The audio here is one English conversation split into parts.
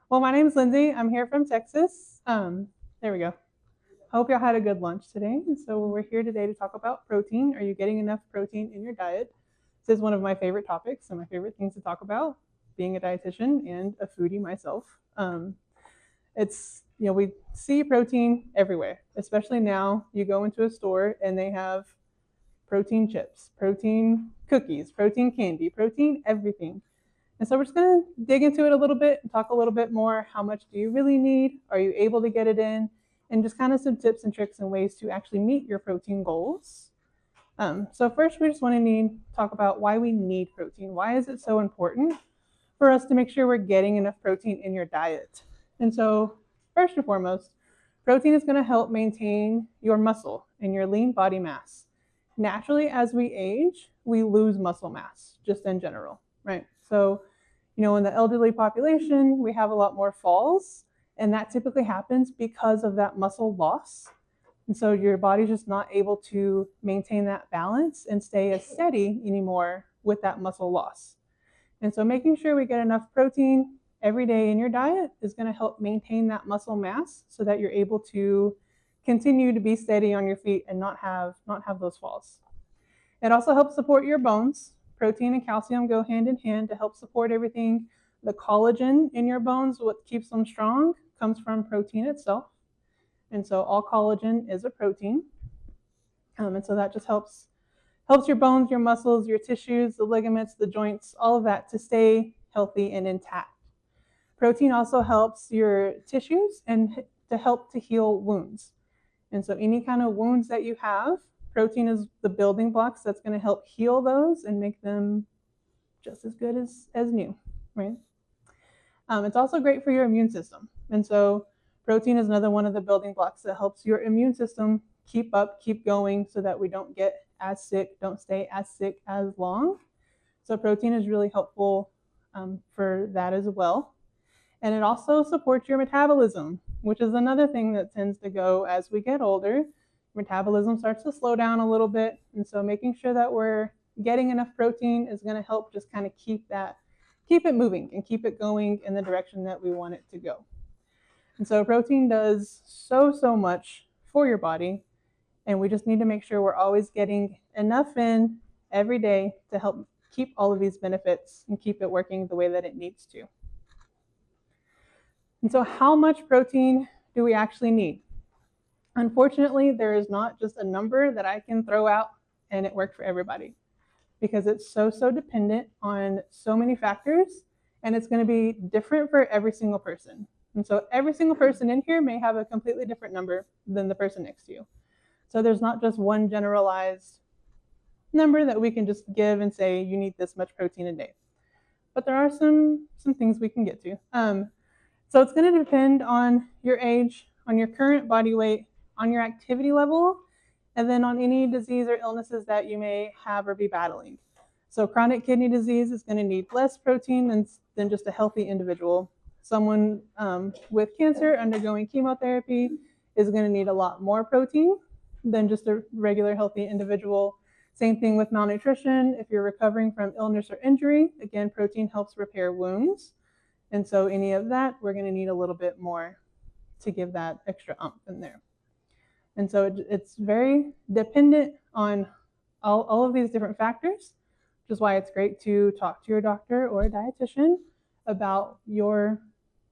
Well, my name is Lindsey. I'm here from Texas. There we go. Hope y'all had a good lunch today. And so we're here today to talk about protein. Are you getting enough protein in your diet? This is one of my favorite topics and my favorite things to talk about, being a dietitian and a foodie myself. We see protein everywhere, especially now. You go into a store and they have protein chips, protein cookies, protein candy, protein everything. And so we're just going to dig into it a little bit and talk a little bit more. How much do you really need? Are you able to get it in? And just kind of some tips and tricks and ways to actually meet your protein goals. So first, we just want to talk about why we need protein. Why is it so important for us to make sure we're getting enough protein in your diet? And so first and foremost, protein is going to help maintain your muscle and your lean body mass. Naturally, as we age, we lose muscle mass just in general, right? So, in the elderly population, we have a lot more falls, and that typically happens because of that muscle loss. And so your body's just not able to maintain that balance and stay as steady anymore with that muscle loss. And so making sure we get enough protein every day in your diet is going to help maintain that muscle mass so that you're able to continue to be steady on your feet and not have those falls. It also helps support your bones. Protein and calcium go hand in hand to help support everything. The collagen in your bones, what keeps them strong, comes from protein itself. And so all collagen is a protein. And so that just helps your bones, your muscles, your tissues, the ligaments, the joints, all of that to stay healthy and intact. Protein also helps your tissues and to help to heal wounds. And so any kind of wounds that you have, protein is the building blocks that's going to help heal those and make them just as good as new, right? It's also great for your immune system. And so protein is another one of the building blocks that helps your immune system keep going so that we don't get as sick, don't stay as sick as long. So protein is really helpful for that as well. And it also supports your metabolism, which is another thing that tends to go as we get older. Metabolism starts to slow down a little bit. And so making sure that we're getting enough protein is going to help just kind of keep it moving and keep it going in the direction that we want it to go. And so protein does so much for your body. And we just need to make sure we're always getting enough in every day to help keep all of these benefits and keep it working the way that it needs to. And so how much protein do we actually need? Unfortunately, there is not just a number that I can throw out and it worked for everybody, because it's so dependent on so many factors, and it's going to be different for every single person. And so every single person in here may have a completely different number than the person next to you. So there's not just one generalized number that we can just give and say you need this much protein a day. But there are some things we can get to. So it's going to depend on your age, on your current body weight, on your activity level, and then on any disease or illnesses that you may have or be battling. So chronic kidney disease is going to need less protein than just a healthy individual. Someone with cancer undergoing chemotherapy is going to need a lot more protein than just a regular healthy individual. Same thing with malnutrition. If you're recovering from illness or injury, again, protein helps repair wounds. And so any of that, we're going to need a little bit more to give that extra oomph in there. And so it's very dependent on all of these different factors, which is why it's great to talk to your doctor or a dietitian about your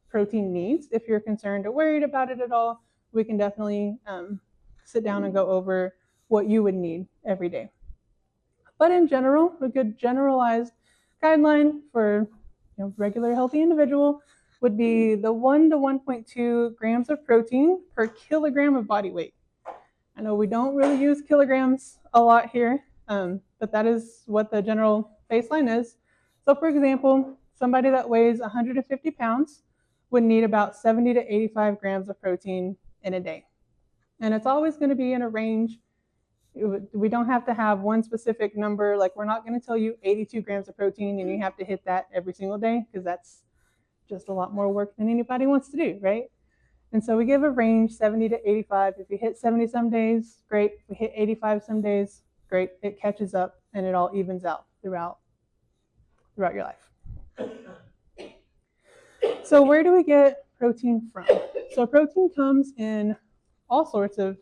protein needs. If you're concerned or worried about it at all, we can definitely sit down and go over what you would need every day. But in general, a good generalized guideline for regular healthy individual would be the 1 to 1.2 grams of protein per kilogram of body weight. I know we don't really use kilograms a lot here, but that is what the general baseline is. So for example, somebody that weighs 150 pounds would need about 70 to 85 grams of protein in a day. And it's always going to be in a range. We don't have to have one specific number. Like, we're not going to tell you 82 grams of protein and you have to hit that every single day, because that's just a lot more work than anybody wants to do, right? And so we give a range, 70 to 85. If you hit 70 some days, great. If we hit 85 some days, great. It catches up and it all evens out throughout your life. So where do we get protein from? So protein comes in all sorts of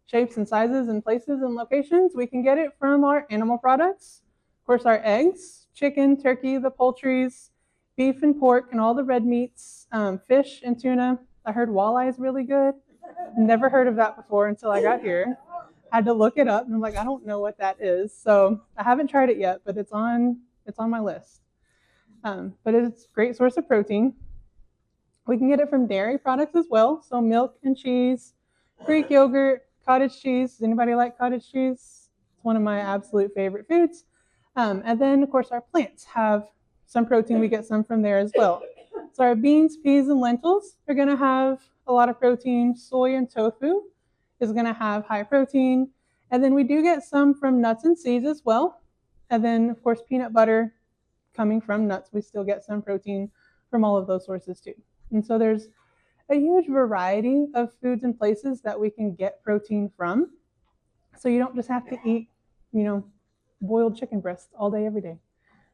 shapes and sizes and places and locations. We can get it from our animal products, of course, our eggs, chicken, turkey, the poultries, beef and pork, and all the red meats, fish and tuna. I heard walleye is really good. Never heard of that before until I got here. Had to look it up, and I'm like, I don't know what that is. So I haven't tried it yet, but it's on my list. But it's a great source of protein. We can get it from dairy products as well, so milk and cheese, Greek yogurt, cottage cheese. Does anybody like cottage cheese? It's one of my absolute favorite foods. And then, of course, our plants have some protein. We get some from there as well. So our beans, peas, and lentils are going to have a lot of protein. Soy and tofu is going to have high protein. And then we do get some from nuts and seeds as well. And then, of course, peanut butter coming from nuts. We still get some protein from all of those sources too. And so there's a huge variety of foods and places that we can get protein from. So you don't just have to eat, boiled chicken breast all day, every day,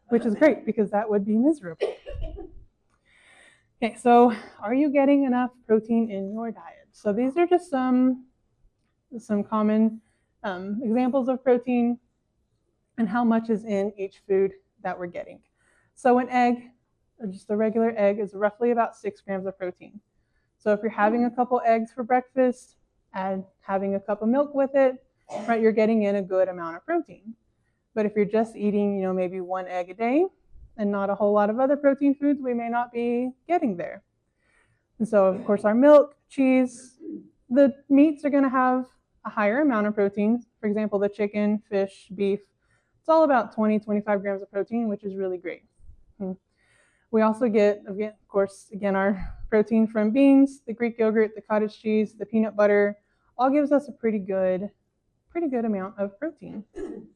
which is great because that would be miserable. Okay, so are you getting enough protein in your diet? So these are just some common examples of protein and how much is in each food that we're getting. So an egg, just a regular egg, is roughly about 6 grams of protein. So if you're having a couple eggs for breakfast and having a cup of milk with it, right, you're getting in a good amount of protein. But if you're just eating, maybe 1 egg a day and not a whole lot of other protein foods, we may not be getting there. And so, of course, our milk, cheese, the meats are going to have a higher amount of protein. For example, the chicken, fish, beef, it's all about 20, 25 grams of protein, which is really great. We also get, of course, our protein from beans, the Greek yogurt, the cottage cheese, the peanut butter, all gives us a pretty good amount of protein.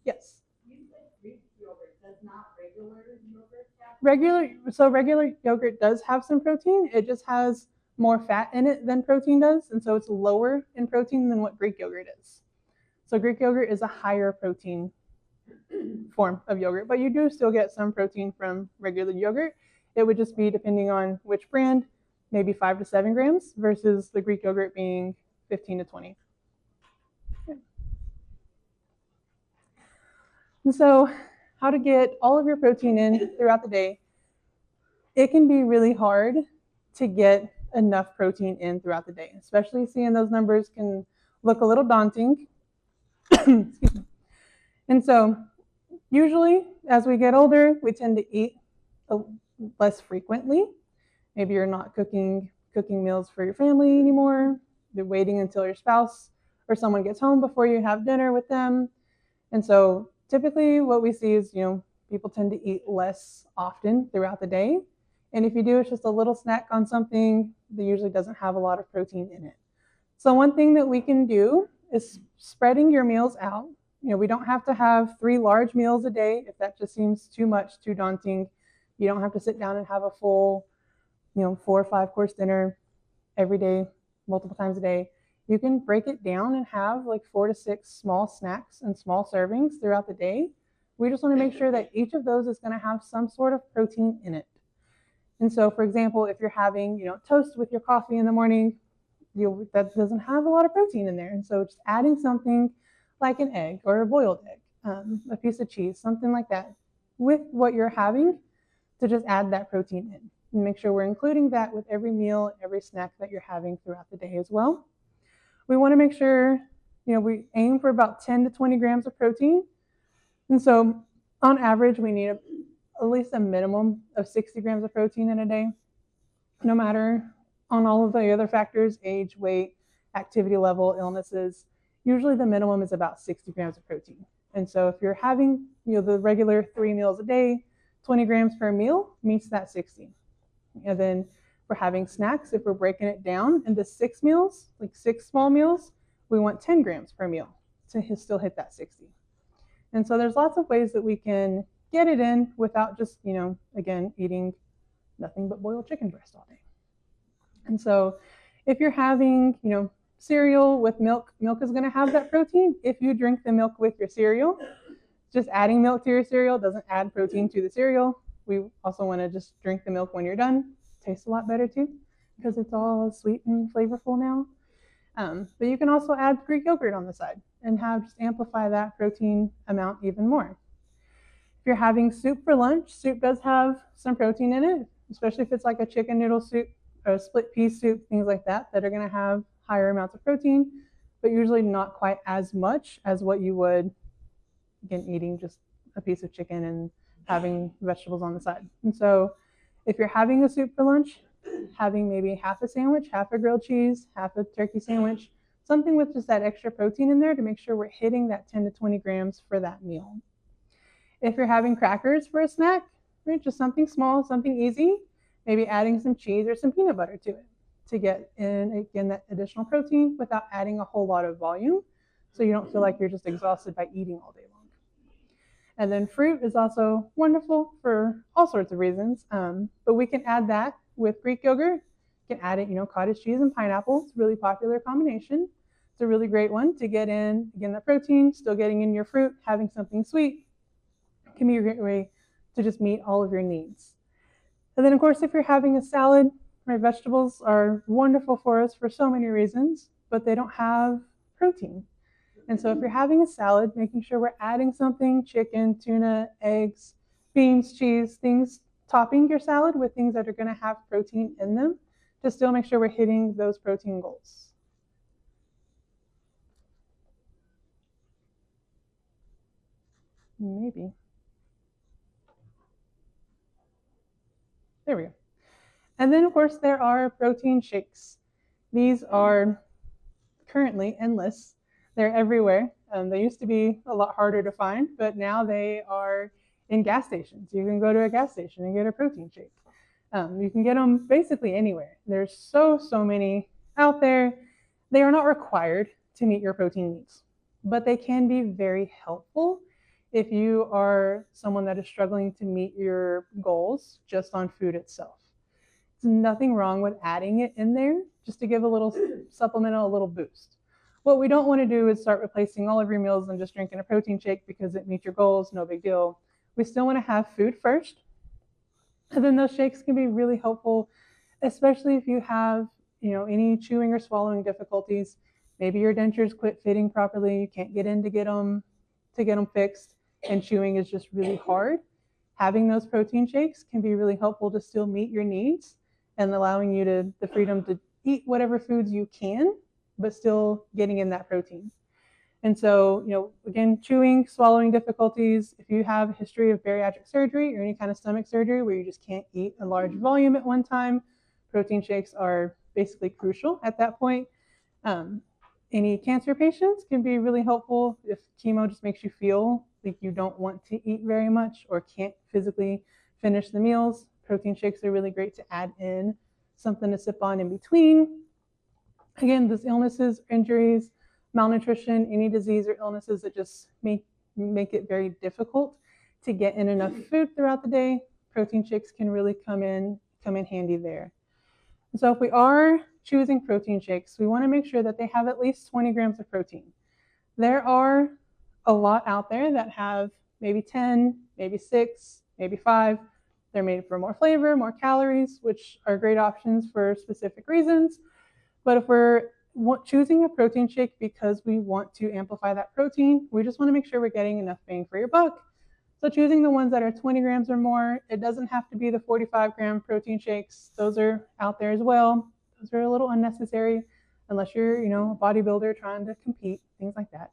Yes? You said Greek yogurt, does not regular yogurt have? Regular yogurt does have some protein. It just has more fat in it than protein does, and so it's lower in protein than what Greek yogurt is. So Greek yogurt is a higher protein form of yogurt, but you do still get some protein from regular yogurt. It would just be depending on which brand, maybe 5 to 7 grams versus the Greek yogurt being 15 to 20. Yeah. And so how to get all of your protein in throughout the day. It can be really hard to get enough protein in throughout the day, especially seeing those numbers can look a little daunting. Excuse me. And so usually as we get older, we tend to eat less frequently. Maybe you're not cooking meals for your family anymore. You're waiting until your spouse or someone gets home before you have dinner with them. And so typically what we see is, people tend to eat less often throughout the day. And if you do, it's just a little snack on something that usually doesn't have a lot of protein in it. So one thing that we can do is spreading your meals out. We don't have to have 3 large meals a day if that just seems too much, too daunting. You don't have to sit down and have a full, 4 or 5 course dinner every day, multiple times a day. You can break it down and have like 4 to 6 small snacks and small servings throughout the day. We just want to make sure that each of those is going to have some sort of protein in it. And so, for example, if you're having, toast with your coffee in the morning, that doesn't have a lot of protein in there. And so just adding something like an egg or a boiled egg, a piece of cheese, something like that with what you're having to just add that protein in. And make sure we're including that with every meal, every snack that you're having throughout the day as well. We want to make sure, we aim for about 10 to 20 grams of protein. And so on average, we need at least a minimum of 60 grams of protein in a day, no matter on all of the other factors, age, weight, activity level, illnesses. Usually the minimum is about 60 grams of protein. And so if you're having, the regular 3 meals a day, 20 grams per meal meets that 60. And then for having snacks, if we're breaking it down into 6 meals, like 6 small meals, we want 10 grams per meal to still hit that 60. And so there's lots of ways that we can get it in without just, again, eating nothing but boiled chicken breast all day. And so if you're having, cereal with milk, milk is going to have that protein. If you drink the milk with your cereal, just adding milk to your cereal doesn't add protein to the cereal. We also want to just drink the milk when you're done. tastes a lot better too because it's all sweet and flavorful now. But you can also add Greek yogurt on the side and just amplify that protein amount even more. If you're having soup for lunch, soup does have some protein in it, especially if it's like a chicken noodle soup or a split pea soup, things like that are going to have higher amounts of protein, but usually not quite as much as what you would, again, eating just a piece of chicken and having vegetables on the side. And so if you're having a soup for lunch, having maybe half a sandwich, half a grilled cheese, half a turkey sandwich, something with just that extra protein in there to make sure we're hitting that 10 to 20 grams for that meal. If you're having crackers for a snack, right, just something small, something easy, maybe adding some cheese or some peanut butter to it to get in, again, that additional protein without adding a whole lot of volume, so you don't feel like you're just exhausted by eating all day long. And then fruit is also wonderful for all sorts of reasons, but we can add that with Greek yogurt. You can add it, cottage cheese and pineapple. It's a really popular combination. It's a really great one to get in, again, the protein, still getting in your fruit, having something sweet. It can be a great way to just meet all of your needs. And then, of course, if you're having a salad, right, vegetables are wonderful for us for so many reasons, but they don't have protein. And so if you're having a salad, making sure we're adding something, chicken, tuna, eggs, beans, cheese, things, topping your salad with things that are going to have protein in them to still make sure we're hitting those protein goals. Maybe. There we go. And then, of course, there are protein shakes. These are currently endless. They're everywhere. They used to be a lot harder to find, but now they are in gas stations. You can go to a gas station and get a protein shake. You can get them basically anywhere. There's so many out there. They are not required to meet your protein needs, but they can be very helpful if you are someone that is struggling to meet your goals just on food itself. There's nothing wrong with adding it in there just to give a little supplemental, a little boost. What we don't want to do is start replacing all of your meals and just drinking a protein shake because it meets your goals, no big deal. We still want to have food first. And then those shakes can be really helpful, especially if you have, any chewing or swallowing difficulties. Maybe your dentures quit fitting properly. You can't get in to get them fixed, and chewing is just really hard. Having those protein shakes can be really helpful to still meet your needs and allowing you the freedom to eat whatever foods you can, but still getting in that protein. And so, again, chewing, swallowing difficulties, if you have a history of bariatric surgery or any kind of stomach surgery where you just can't eat a large volume at one time, protein shakes are basically crucial at that point. Any cancer patients can be really helpful if chemo just makes you feel like you don't want to eat very much or can't physically finish the meals. Protein shakes are really great to add in something to sip on in between. Again, those illnesses, injuries, malnutrition, any disease or illnesses that just make it very difficult to get in enough food throughout the day, protein shakes can really come in handy there. So if we are choosing protein shakes, we want to make sure that they have at least 20 grams of protein. There are a lot out there that have maybe 10, maybe 6, maybe 5. They're made for more flavor, more calories, which are great options for specific reasons. But if we're choosing a protein shake because we want to amplify that protein, we just want to make sure we're getting enough bang for your buck. So choosing the ones that are 20 grams or more, it doesn't have to be the 45-gram protein shakes. Those are out there as well. Those are a little unnecessary unless you're, a bodybuilder trying to compete, things like that,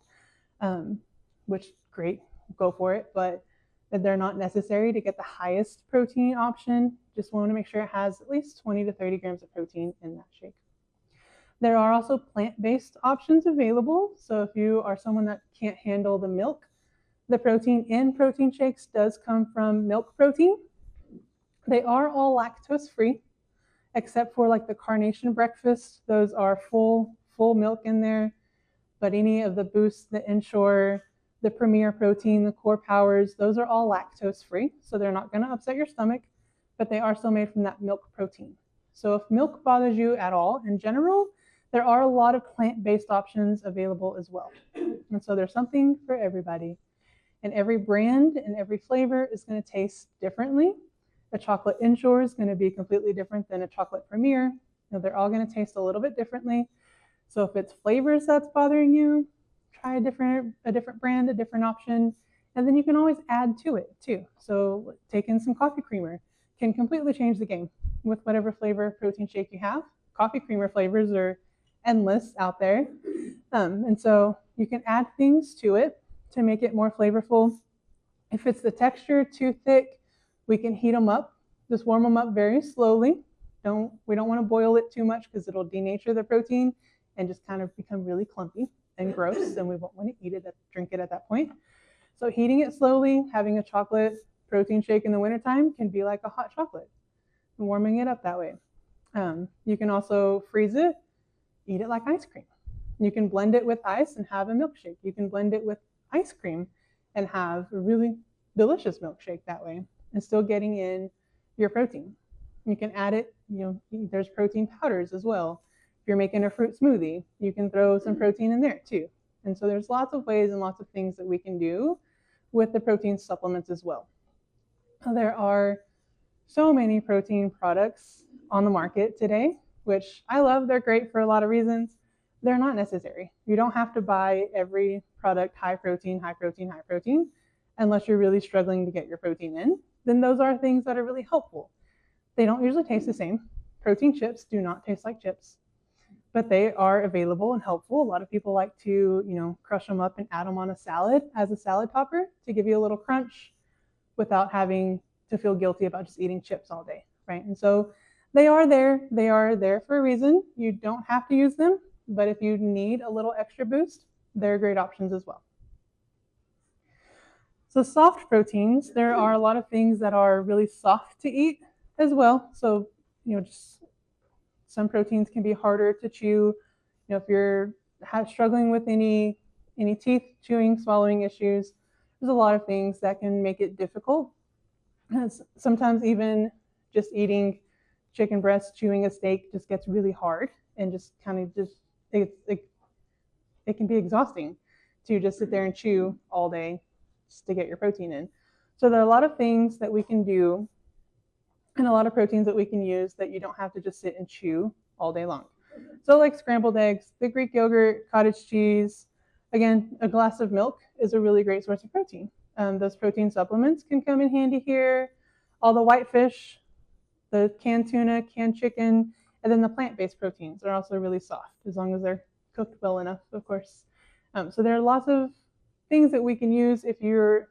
which great, go for it. But they're not necessary to get the highest protein option. Just want to make sure it has at least 20 to 30 grams of protein in that shake. There are also plant-based options available. So if you are someone that can't handle the milk, the protein in protein shakes does come from milk protein. They are all lactose-free, except for like the Carnation breakfast. Those are full milk in there. But any of the Boost, the Ensure, the Premier Protein, the Core Powers, those are all lactose-free. So they're not going to upset your stomach, but they are still made from that milk protein. So if milk bothers you at all in general, there are a lot of plant-based options available as well. And so there's something for everybody. And every brand and every flavor is going to taste differently. A chocolate Ensure is going to be completely different than a chocolate Premier. They're all going to taste a little bit differently. So if it's flavors that's bothering you, try a different brand, a different option, and then you can always add to it too. So take in some coffee creamer, can completely change the game with whatever flavor protein shake you have. Coffee creamer flavors are endless out there. And so you can add things to it to make it more flavorful. If it's the texture too thick, we can heat them up. Just warm them up very slowly. We don't want to boil it too much because it'll denature the protein and just kind of become really clumpy and gross, and we won't want to drink it at that point. So heating it slowly, having a chocolate protein shake in the wintertime can be like a hot chocolate, warming it up that way. You can also freeze it, eat it like ice cream. You can blend it with ice and have a milkshake. You can blend it with ice cream and have a really delicious milkshake that way, and still getting in your protein. You can add it, there's protein powders as well. If you're making a fruit smoothie, you can throw some protein in there too. And so there's lots of ways and lots of things that we can do with the protein supplements as well. There are so many protein products on the market today, which I love. They're great for a lot of reasons. They're not necessary. You don't have to buy every product high protein, high protein, high protein, unless you're really struggling to get your protein in. Then those are things that are really helpful. They don't usually taste the same. Protein chips do not taste like chips, but they are available and helpful. A lot of people like to, crush them up and add them on a salad as a salad topper to give you a little crunch without having to feel guilty about just eating chips all day, right? And so they are there. They are there for a reason. You don't have to use them, but if you need a little extra boost, they're great options as well. So soft proteins, there are a lot of things that are really soft to eat as well. So, just some proteins can be harder to chew. If you're struggling with any teeth, chewing, swallowing issues, there's a lot of things that can make it difficult. Sometimes even just eating chicken breast, chewing a steak just gets really hard, and just kind of it can be exhausting to just sit there and chew all day just to get your protein in. So there are a lot of things that we can do and a lot of proteins that we can use that you don't have to just sit and chew all day long. So like scrambled eggs, the Greek yogurt, cottage cheese. Again, a glass of milk is a really great source of protein. Those protein supplements can come in handy here. All the white fish, the canned tuna, canned chicken, and then the plant-based proteins are also really soft, as long as they're cooked well enough, of course. So there are lots of things that we can use if you're,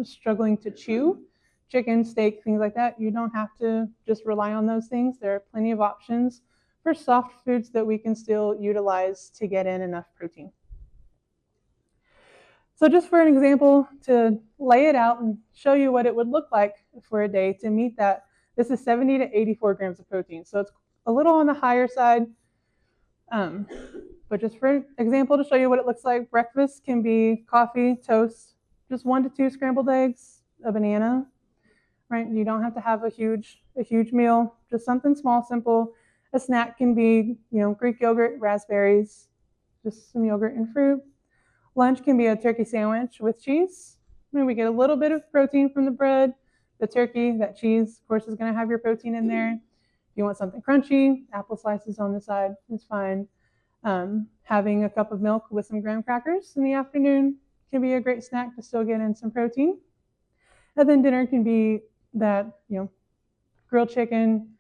struggling to chew. Chicken, steak, things like that. You don't have to just rely on those things. There are plenty of options for soft foods that we can still utilize to get in enough protein. So just for an example, to lay it out and show you what it would look like for a day to meet that, this is 70 to 84 grams of protein. So it's a little on the higher side. But just for example, to show you what it looks like, breakfast can be coffee, toast, just 1 to 2 scrambled eggs, a banana, right? You don't have to have a huge meal, just something small, simple. A snack can be, Greek yogurt, raspberries, just some yogurt and fruit. Lunch can be a turkey sandwich with cheese. We get a little bit of protein from the bread, the turkey, that cheese, of course, is going to have your protein in there. If you want something crunchy, apple slices on the side is fine. Having a cup of milk with some graham crackers in the afternoon can be a great snack to still get in some protein. And then dinner can be that, grilled chicken,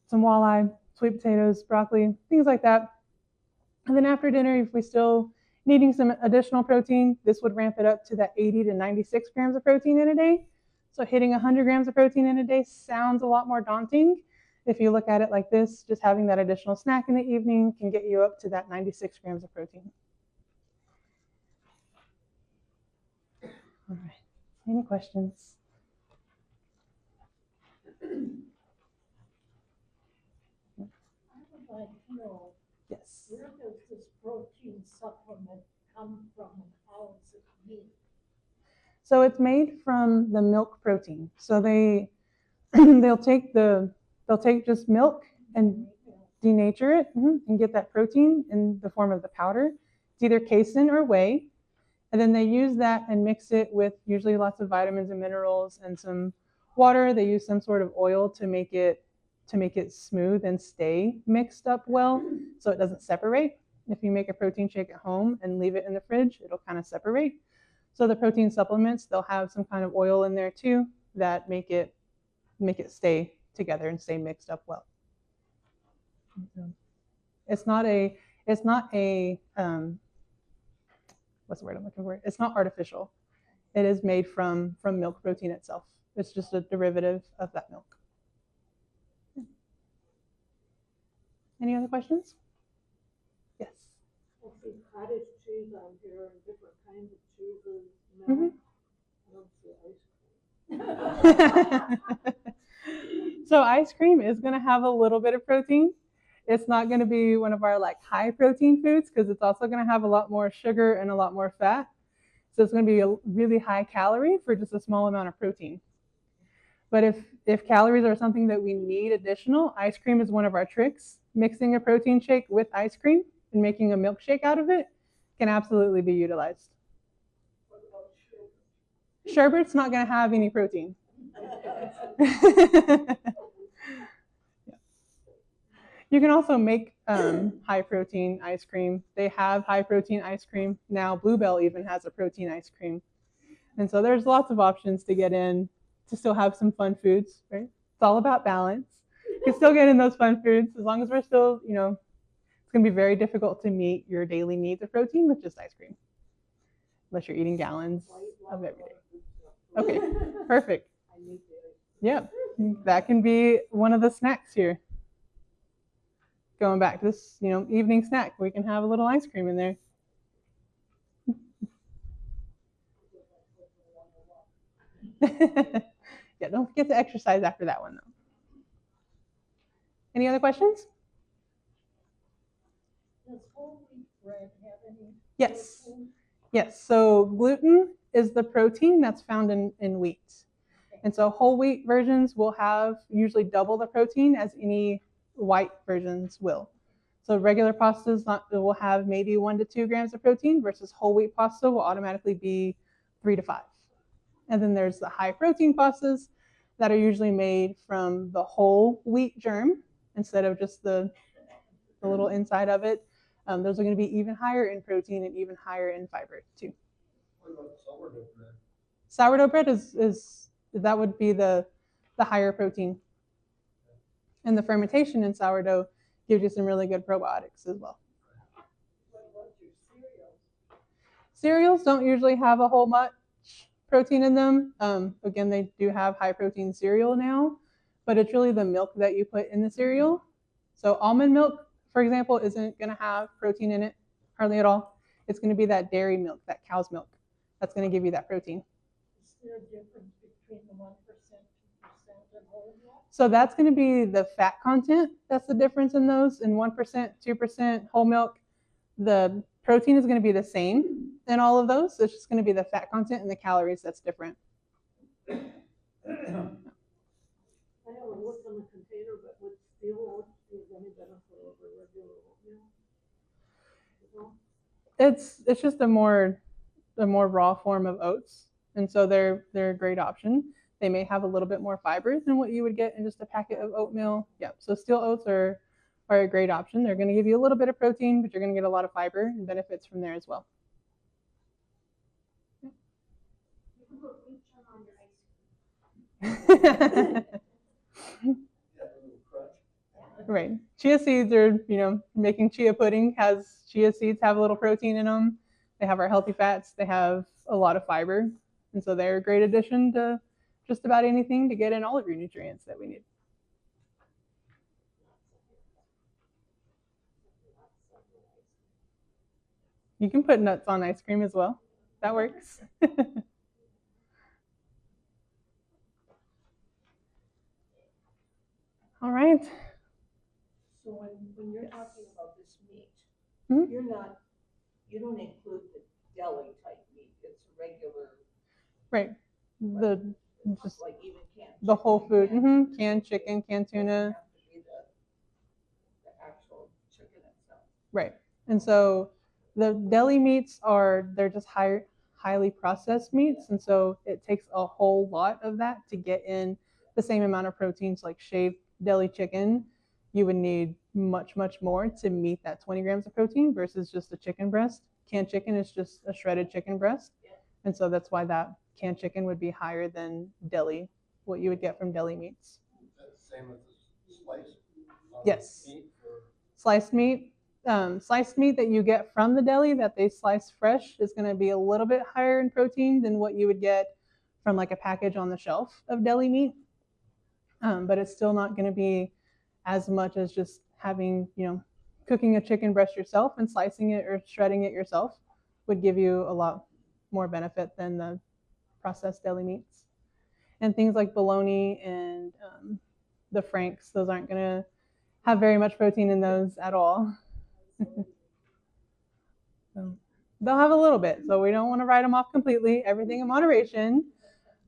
some walleye, sweet potatoes, broccoli, things like that. And then after dinner, if we're still needing some additional protein, this would ramp it up to that 80 to 96 grams of protein in a day. So hitting 100 grams of protein in a day sounds a lot more daunting. If you look at it like this, just having that additional snack in the evening can get you up to that 96 grams of protein. All right, any questions? I would like to know, Yes. where does this protein supplement come from and how is it made? So it's made from the milk protein. So they'll take just milk and denature it and get that protein in the form of the powder. It's either casein or whey. And then they use that and mix it with usually lots of vitamins and minerals and some water. They use some sort of oil to make it smooth and stay mixed up well, so it doesn't separate. If you make a protein shake at home and leave it in the fridge, it'll kind of separate. So the protein supplements, they'll have some kind of oil in there too that make it stay together and stay mixed up well. It's not a what's the word I'm looking for? It's not artificial. It is made from milk protein itself. It's just a derivative of that milk. Any other questions? Yes. I see cottage cheese on here and different kinds of cheeses, milk. I don't see ice cream. So ice cream is going to have a little bit of protein. It's not going to be one of our like high protein foods because it's also going to have a lot more sugar and a lot more fat. So it's going to be a really high calorie for just a small amount of protein. But if calories are something that we need additional, ice cream is one of our tricks. Mixing a protein shake with ice cream and making a milkshake out of it can absolutely be utilized. What about sugar? Sherbet's not going to have any protein. You can also make high protein ice cream. They have high protein ice cream. Now Bluebell even has a protein ice cream. And so there's lots of options to get in to still have some fun foods, right? It's all about balance. You can still get in those fun foods as long as we're still, it's going to be very difficult to meet your daily needs of protein with just ice cream. Unless you're eating gallons of every day. Okay, perfect. Yep, that can be one of the snacks here. Going back to this, evening snack, we can have a little ice cream in there. Yeah, don't forget to exercise after that one, though. Any other questions? Does whole wheat bread have any? Yes. protein? Yes, so gluten is the protein that's found in wheat. And so whole wheat versions will have usually double the protein as any white versions will. So regular pastas will have maybe 1 to 2 grams of protein versus whole wheat pasta will automatically be 3 to 5. And then there's the high protein pastas that are usually made from the whole wheat germ instead of just the little inside of it. Those are going to be even higher in protein and even higher in fiber too. What about sourdough bread? Sourdough bread is that would be the higher protein. And the fermentation in sourdough gives you some really good probiotics as well. What about your cereals? Cereals don't usually have a whole much protein in them. Again, they do have high protein cereal now, but it's really the milk that you put in the cereal. So almond milk, for example, isn't going to have protein in it hardly at all. It's going to be that dairy milk, that cow's milk, that's going to give you that protein. Is there a difference between the 1%, 2%, and whole milk? So that's going to be the fat content. That's the difference in those. In 1%, 2% whole milk, the protein is going to be the same in all of those. It's just going to be the fat content and the calories that's different. I haven't looked on the container, but would steel oats be of any benefit over regular oatmeal? It's just a more raw form of oats, and so they're a great option. They may have a little bit more fiber than what you would get in just a packet of oatmeal. Yeah, so steel oats are a great option. They're going to give you a little bit of protein, but you're going to get a lot of fiber and benefits from there as well. You can put wheat germ on your ice cream. Right. Chia seeds are, making chia pudding chia seeds have a little protein in them. They have our healthy fats. They have a lot of fiber. And so they're a great addition to just about anything to get in all of your nutrients that we need. You can put nuts on ice cream as well. That works. All right. So when you're talking about this meat, Mhm. you don't include the deli type meat, it's regular, Right. Just like even canned. the whole food. chicken, Canned chicken, canned Doesn't tuna. have to be the actual chicken itself. Right. And so the deli meats they're just highly processed meats. And so it takes a whole lot of that to get in the same amount of proteins like shaved deli chicken, you would need much, much more to meet that 20 grams of protein versus just a chicken breast. Canned chicken is just a shredded chicken breast. And so that's why that canned chicken would be higher than deli, what you would get from deli meats. Same with the slice? Yes. Sliced meat. Sliced meat that you get from the deli that they slice fresh is going to be a little bit higher in protein than what you would get from like a package on the shelf of deli meat. But it's still not going to be as much as just having, cooking a chicken breast yourself and slicing it or shredding it yourself would give you a lot more benefit than the processed deli meats. And things like bologna and the franks, those aren't going to have very much protein in those at all. So they'll have a little bit, so we don't want to write them off completely. Everything in moderation,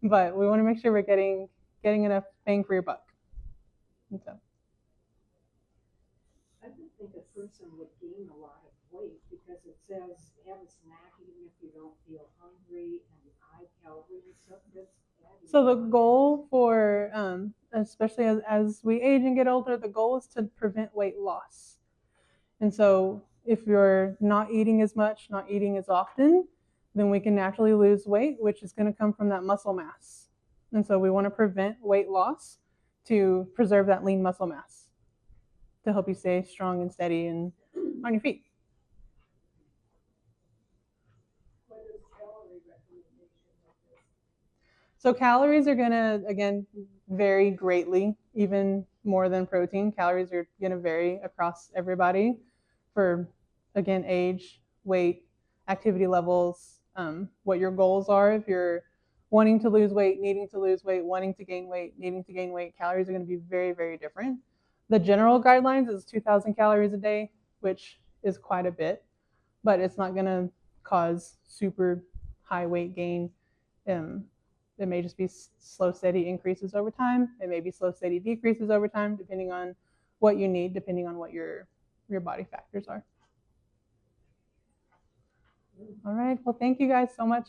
but we want to make sure we're getting enough bang for your buck. And so. I would think a person would gain a lot of weight because it says have a snack even if you don't feel hungry and high calorie and stuff. So the goal for, especially as we age and get older, the goal is to prevent weight loss. And so if you're not eating as much, not eating as often, then we can naturally lose weight, which is going to come from that muscle mass. And so we want to prevent weight loss to preserve that lean muscle mass to help you stay strong and steady and on your feet. What is calorie recommendation like this? So calories are going to, again, vary greatly, even more than protein. Calories are going to vary across everybody for, again, age, weight, activity levels, what your goals are. If you're wanting to lose weight, needing to lose weight, wanting to gain weight, needing to gain weight, calories are going to be very, very different. The general guidelines is 2,000 calories a day, which is quite a bit, but it's not going to cause super high weight gain. It may just be slow, steady increases over time. It may be slow, steady decreases over time, depending on what you need, depending on what your body factors are. All right. Well, thank you guys so much.